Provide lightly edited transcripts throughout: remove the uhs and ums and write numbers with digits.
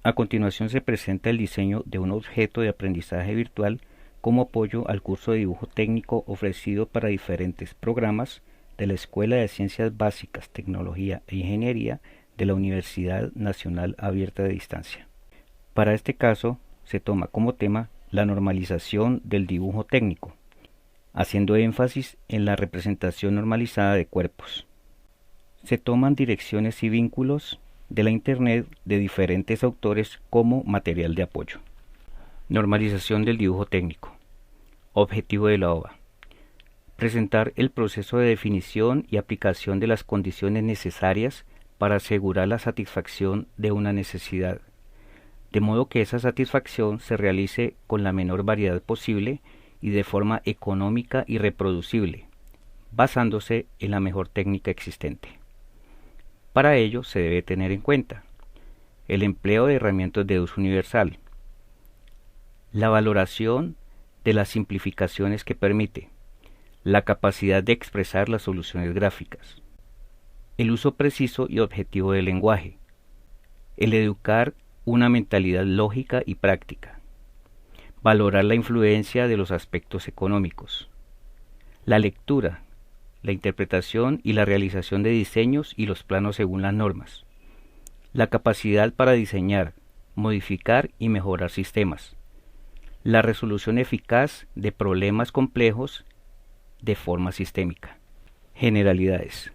A continuación se presenta el diseño de un objeto de aprendizaje virtual como apoyo al curso de dibujo técnico ofrecido para diferentes programas de la Escuela de Ciencias Básicas, Tecnología e Ingeniería de la Universidad Nacional Abierta de Distancia. Para este caso se toma como tema la normalización del dibujo técnico, haciendo énfasis en la representación normalizada de cuerpos. Se toman direcciones y vínculos de la Internet de diferentes autores como material de apoyo. Normalización del dibujo técnico. Objetivo de la OVA. Presentar el proceso de definición y aplicación de las condiciones necesarias para asegurar la satisfacción de una necesidad, de modo que esa satisfacción se realice con la menor variedad posible y de forma económica y reproducible, basándose en la mejor técnica existente. Para ello se debe tener en cuenta el empleo de herramientas de uso universal, la valoración de las simplificaciones que permite, la capacidad de expresar las soluciones gráficas, el uso preciso y objetivo del lenguaje, el educar una mentalidad lógica y práctica, valorar la influencia de los aspectos económicos, la lectura, la interpretación y la realización de diseños y los planos según las normas, la capacidad para diseñar, modificar y mejorar sistemas, la resolución eficaz de problemas complejos de forma sistémica. Generalidades.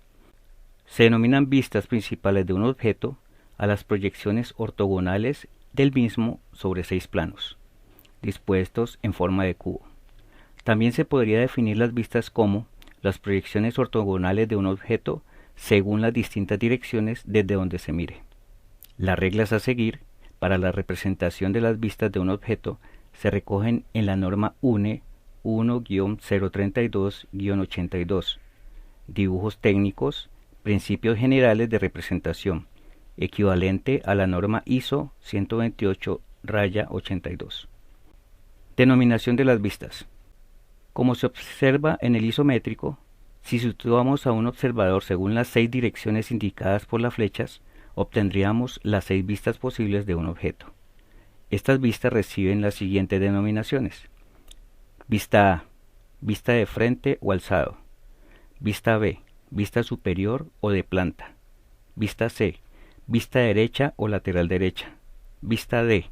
Se denominan vistas principales de un objeto a las proyecciones ortogonales del mismo sobre 6 planos, dispuestos en forma de cubo. También se podría definir las vistas como las proyecciones ortogonales de un objeto según las distintas direcciones desde donde se mire. Las reglas a seguir para la representación de las vistas de un objeto se recogen en la norma UNE 1-032-82, Dibujos técnicos, principios generales de representación, equivalente a la norma ISO 128-82. Denominación de las vistas. Como se observa en el isométrico, si situamos a un observador según las 6 direcciones indicadas por las flechas, obtendríamos las 6 vistas posibles de un objeto. Estas vistas reciben las siguientes denominaciones: vista A, vista de frente o alzado; vista B, vista superior o de planta; vista C, vista derecha o lateral derecha; vista D,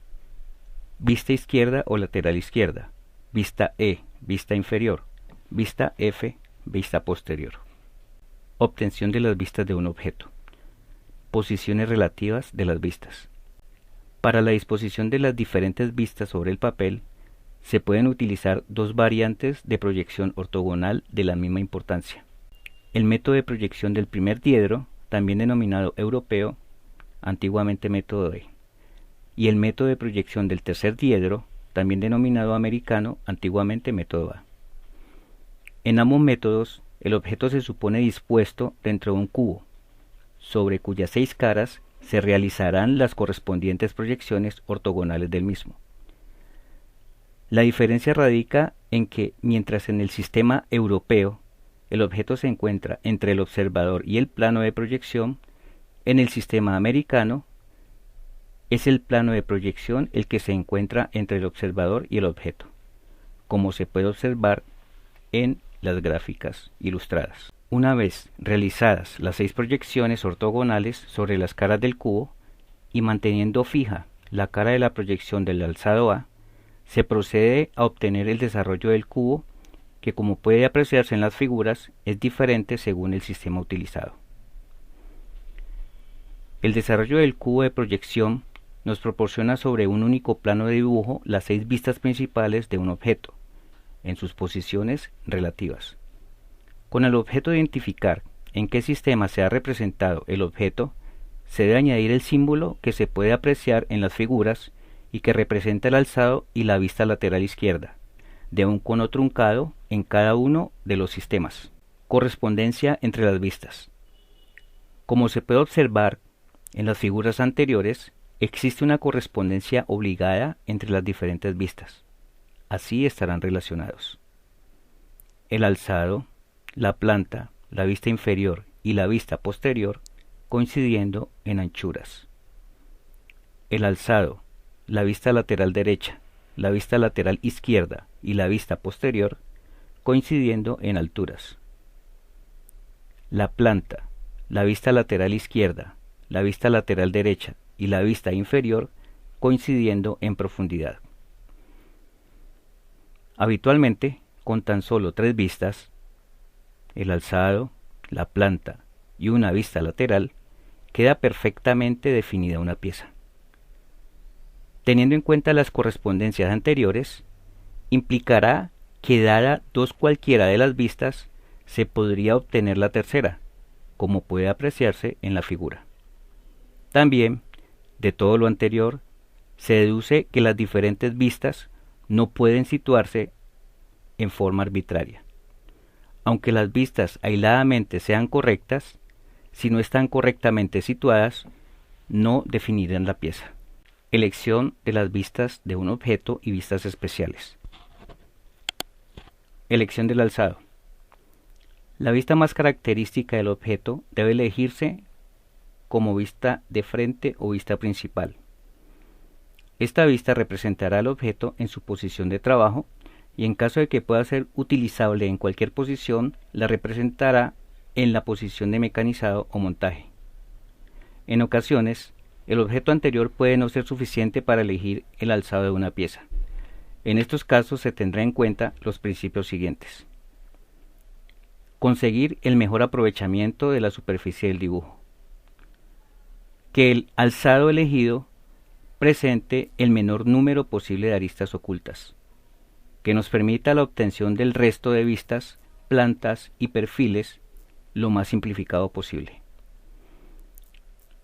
vista izquierda o lateral izquierda; vista E, vista inferior; vista F, vista posterior. Obtención de las vistas de un objeto. Posiciones relativas de las vistas. Para la disposición de las diferentes vistas sobre el papel, se pueden utilizar 2 variantes de proyección ortogonal de la misma importancia. El método de proyección del primer diedro, también denominado europeo, antiguamente método E, y el método de proyección del tercer diedro, también denominado americano, antiguamente método A. En ambos métodos, el objeto se supone dispuesto dentro de un cubo, sobre cuyas 6 caras se realizarán las correspondientes proyecciones ortogonales del mismo. La diferencia radica en que, mientras en el sistema europeo el objeto se encuentra entre el observador y el plano de proyección, en el sistema americano es el plano de proyección el que se encuentra entre el observador y el objeto, como se puede observar en las gráficas ilustradas. Una vez realizadas las 6 proyecciones ortogonales sobre las caras del cubo y manteniendo fija la cara de la proyección del alzado A, se procede a obtener el desarrollo del cubo, que, como puede apreciarse en las figuras, es diferente según el sistema utilizado. El desarrollo del cubo de proyección nos proporciona sobre un único plano de dibujo las 6 vistas principales de un objeto, en sus posiciones relativas. Con el objeto de identificar en qué sistema se ha representado el objeto, se debe añadir el símbolo que se puede apreciar en las figuras y que representa el alzado y la vista lateral izquierda, de un cono truncado en cada uno de los sistemas. Correspondencia entre las vistas. Como se puede observar en las figuras anteriores, existe una correspondencia obligada entre las diferentes vistas. Así estarán relacionados el alzado, la planta, la vista inferior y la vista posterior, coincidiendo en anchuras. el alzado, la vista lateral derecha, la vista lateral izquierda y la vista posterior coincidiendo en alturas. La planta, la vista lateral izquierda, la vista lateral derecha y la vista inferior coincidiendo en profundidad. Habitualmente, con tan solo 3 vistas, el alzado, la planta y una vista lateral, queda perfectamente definida una pieza. Teniendo en cuenta las correspondencias anteriores, implicará que dada 2 cualquiera de las vistas, se podría obtener la tercera, como puede apreciarse en la figura. También, de todo lo anterior, se deduce que las diferentes vistas no pueden situarse en forma arbitraria. Aunque las vistas aisladamente sean correctas, si no están correctamente situadas, no definirán la pieza. Elección de las vistas de un objeto y vistas especiales. Elección del alzado. La vista más característica del objeto debe elegirse como vista de frente o vista principal. Esta vista representará al objeto en su posición de trabajo y en caso de que pueda ser utilizable en cualquier posición, la representará en la posición de mecanizado o montaje. En ocasiones, el objeto anterior puede no ser suficiente para elegir el alzado de una pieza. En estos casos se tendrá en cuenta los principios siguientes. Conseguir el mejor aprovechamiento de la superficie del dibujo. Que el alzado elegido presente el menor número posible de aristas ocultas. Que nos permita la obtención del resto de vistas, plantas y perfiles lo más simplificado posible.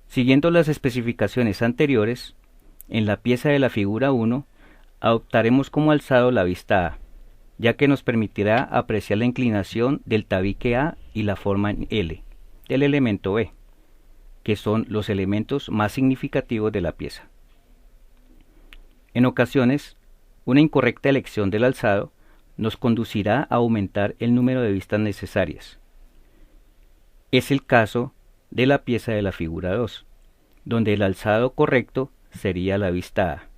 Siguiendo las especificaciones anteriores, en la pieza de la figura 1 adoptaremos como alzado la vista A, ya que nos permitirá apreciar la inclinación del tabique A y la forma en L del elemento B, que son los elementos más significativos de la pieza. En ocasiones, una incorrecta elección del alzado nos conducirá a aumentar el número de vistas necesarias. Es el caso de la pieza de la figura 2, donde el alzado correcto sería la vista A,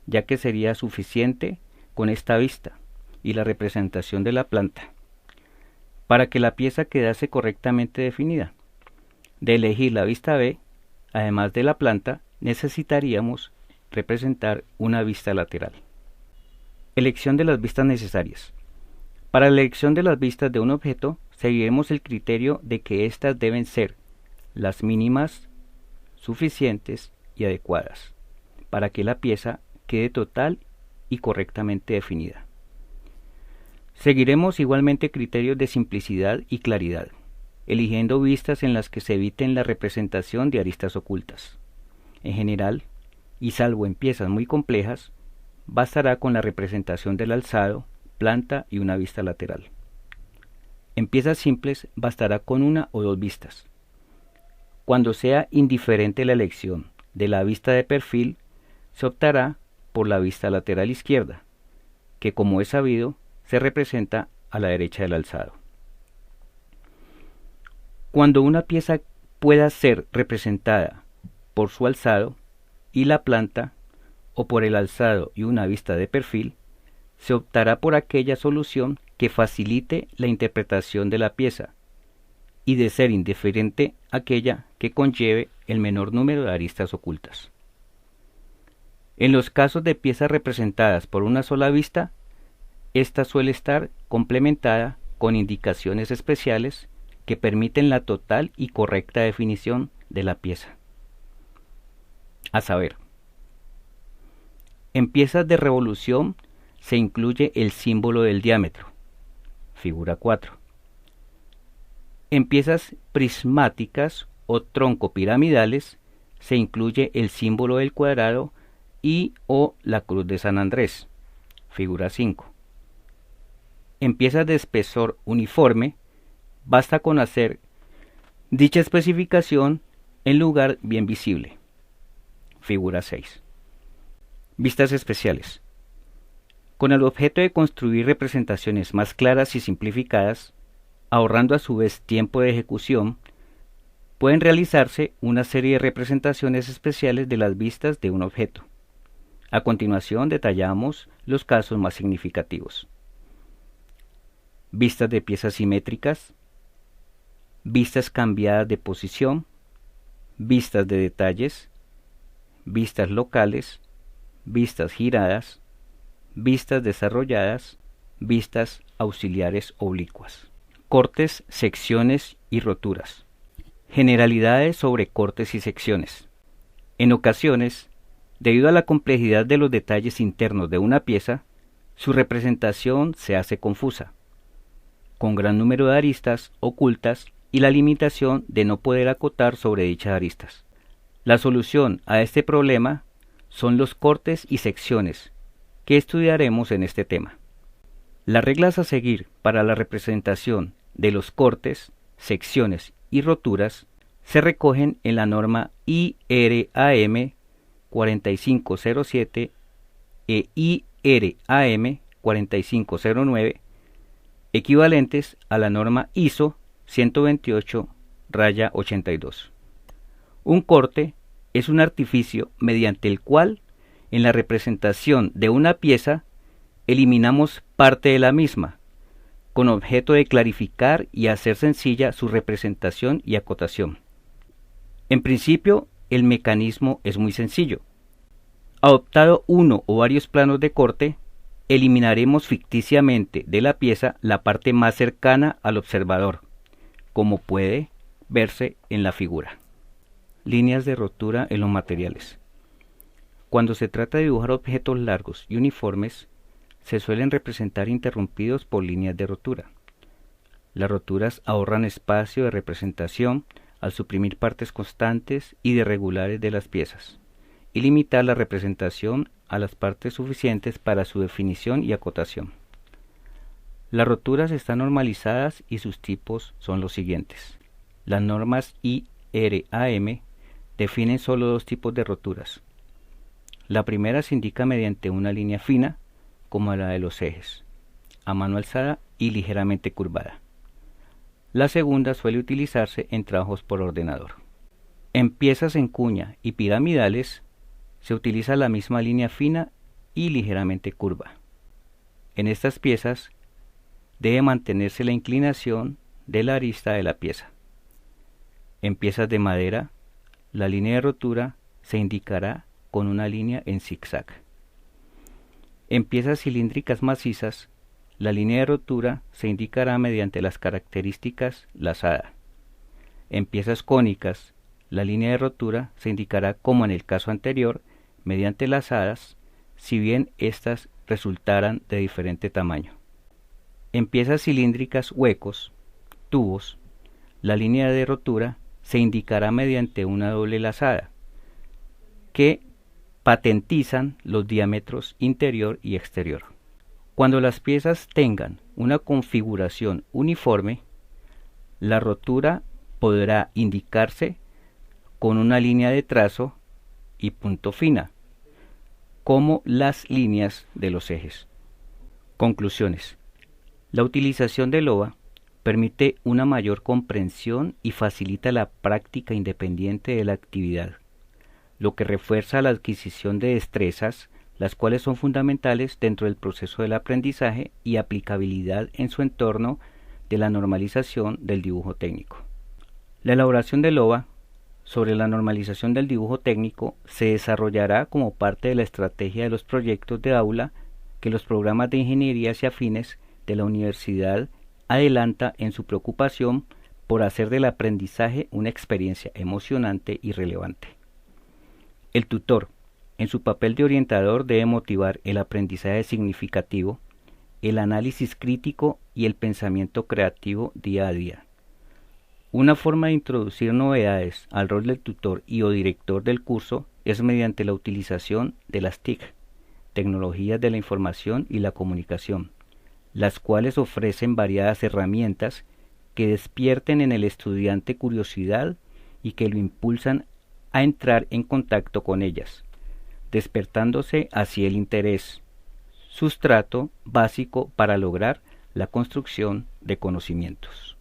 ya que sería suficiente con esta vista y la representación de la planta para que la pieza quedase correctamente definida. De elegir la vista B, además de la planta, necesitaríamos representar una vista lateral. Elección de las vistas necesarias. Para la elección de las vistas de un objeto, seguiremos el criterio de que éstas deben ser las mínimas, suficientes y adecuadas, para que la pieza quede total y correctamente definida. Seguiremos igualmente criterios de simplicidad y claridad, eligiendo vistas en las que se eviten la representación de aristas ocultas. En general, y salvo en piezas muy complejas, bastará con la representación del alzado, planta y una vista lateral. En piezas simples bastará con 1 o 2 vistas. Cuando sea indiferente la elección de la vista de perfil, se optará por la vista lateral izquierda, que como es sabido, se representa a la derecha del alzado. Cuando una pieza pueda ser representada por su alzado y la planta, o por el alzado y una vista de perfil, se optará por aquella solución que facilite la interpretación de la pieza, y de ser indiferente aquella que conlleve el menor número de aristas ocultas. En los casos de piezas representadas por una sola vista, esta suele estar complementada con indicaciones especiales que permiten la total y correcta definición de la pieza. A saber, en piezas de revolución se incluye el símbolo del diámetro, figura 4. En piezas prismáticas o troncopiramidales se incluye el símbolo del cuadrado y o la cruz de San Andrés, figura 5. En piezas de espesor uniforme, basta con hacer dicha especificación en lugar bien visible, figura 6. Vistas especiales. Con el objeto de construir representaciones más claras y simplificadas, ahorrando a su vez tiempo de ejecución, pueden realizarse una serie de representaciones especiales de las vistas de un objeto. A continuación detallamos los casos más significativos. Vistas de piezas simétricas, vistas cambiadas de posición, vistas de detalles, vistas locales, vistas giradas, vistas desarrolladas, vistas auxiliares oblicuas. Cortes, secciones y roturas. Generalidades sobre cortes y secciones. En ocasiones, debido a la complejidad de los detalles internos de una pieza, su representación se hace confusa, con gran número de aristas ocultas y la limitación de no poder acotar sobre dichas aristas. La solución a este problema son los cortes y secciones, que estudiaremos en este tema. Las reglas a seguir para la representación de los cortes, secciones y roturas se recogen en la norma IRAM 4507 e IRAM 4509, equivalentes a la norma ISO 128-82. Un corte es un artificio mediante el cual, en la representación de una pieza, eliminamos parte de la misma, con objeto de clarificar y hacer sencilla su representación y acotación. En principio, el mecanismo es muy sencillo. Adoptado uno o varios planos de corte, eliminaremos ficticiamente de la pieza la parte más cercana al observador, como puede verse en la figura. Líneas de rotura en los materiales. Cuando se trata de dibujar objetos largos y uniformes, se suelen representar interrumpidos por líneas de rotura. Las roturas ahorran espacio de representación al suprimir partes constantes y irregulares de las piezas, y limitar la representación a las partes suficientes para su definición y acotación. Las roturas están normalizadas y sus tipos son los siguientes. Las normas IRAM definen solo dos tipos de roturas. La primera se indica mediante una línea fina, como la de los ejes, a mano alzada y ligeramente curvada. La segunda suele utilizarse en trabajos por ordenador. En piezas en cuña y piramidales se utiliza la misma línea fina y ligeramente curva. En estas piezas debe mantenerse la inclinación de la arista de la pieza. En piezas de madera, la línea de rotura se indicará con una línea en zigzag. En piezas cilíndricas macizas, la línea de rotura se indicará mediante las características lazada. En piezas cónicas, la línea de rotura se indicará como en el caso anterior, mediante lazadas, si bien éstas resultaran de diferente tamaño. En piezas cilíndricas huecos, tubos, la línea de rotura se indicará mediante una doble lazada, que patentizan los diámetros interior y exterior. Cuando las piezas tengan una configuración uniforme, la rotura podrá indicarse con una línea de trazo y punto fina, como las líneas de los ejes. Conclusiones. La utilización de LOA permite una mayor comprensión y facilita la práctica independiente de la actividad, lo que refuerza la adquisición de destrezas, las cuales son fundamentales dentro del proceso del aprendizaje y aplicabilidad en su entorno de la normalización del dibujo técnico. La elaboración de LOA sobre la normalización del dibujo técnico se desarrollará como parte de la estrategia de los proyectos de aula que los programas de ingenierías y afines de la universidad adelanta en su preocupación por hacer del aprendizaje una experiencia emocionante y relevante. El tutor, en su papel de orientador, debe motivar el aprendizaje significativo, el análisis crítico y el pensamiento creativo día a día. Una forma de introducir novedades al rol del tutor y o director del curso es mediante la utilización de las TIC, tecnologías de la información y la comunicación, las cuales ofrecen variadas herramientas que despierten en el estudiante curiosidad y que lo impulsan a entrar en contacto con ellas, despertándose así el interés, sustrato básico para lograr la construcción de conocimientos.